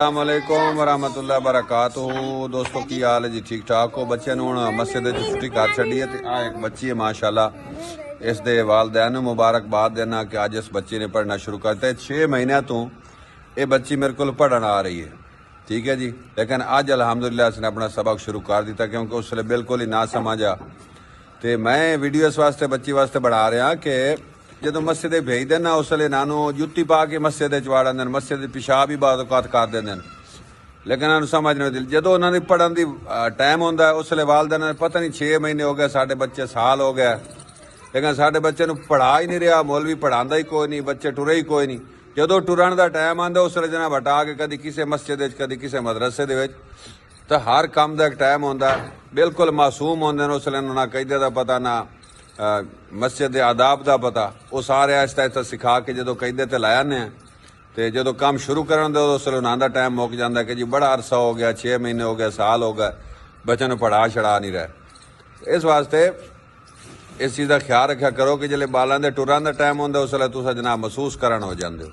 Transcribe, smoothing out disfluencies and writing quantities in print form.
अस्सलामुअलैकुम वरहमतुल्लाहि वबरकातुहू। दोस्तों की हाल है जी? ठीक ठाक हो? बच्चे नूं हुण मस्जिद च छुट्टी कर छड्डी है ते आ एक बच्ची है माशाअल्लाह। इस दे वालदैन नूं मुबारकबाद देना कि अज इस बच्ची ने पढ़ना शुरू करता है। 6 महीनों तो ये बच्ची मेरे को पढ़न आ रही है, ठीक है जी। लेकिन अज अलहमदुलिल्लाह इसने अपना सबक शुरू कर दिता क्योंकि उसले बिल्कुल ही ना समझ आ। तो मैं वीडियो इस वास्ते बच्ची वास्ते बना रहा कि जो मस्जिद भेज देना उसले इन्हों जुत्ती पा के मस्जिद वाड़ आते हैं, मस्जिद पिशाब ही बाद औकात कर देंगे, लेकिन इन्होंने समझ नहीं आती। जो उन्होंने पढ़न की टाइम होंगे उसले वालदैन ने पता नहीं 6 महीने हो गए, साढ़े बच्चे साल हो गया, लेकिन साढ़े बच्चे पढ़ा ही नहीं रहा, मौलवी पढ़ाता ही कोई नहीं, बच्चे टुरे ही कोई नहीं। जो टुरन का टाइम आता उसले जनाब हटा के कभी किसी मस्जिद कभी किसी मदरसे तो हर काम का एक टाइम होंगे। बिल्कुल मासूम होंगे, उसले ना कहदे का पता ना मस्जिद के आदाब का पता, वो सारे आहिस्ता आहिस्ता सिखा के जो कहदे तो लै आने तो जो काम शुरू करन दे उसले उन्होंने टाइम मुक जाता कि जी बड़ा अरसा हो गया, 6 महीने हो गए, साल हो गए, बच्चों पढ़ा छड़ा नहीं रहे। इस वास्ते इस चीज़ का ख्याल रखा करो कि जो बालों के टुरन का टाइम होंगे उसले तुस जनाब महसूस करन हो जाते हो।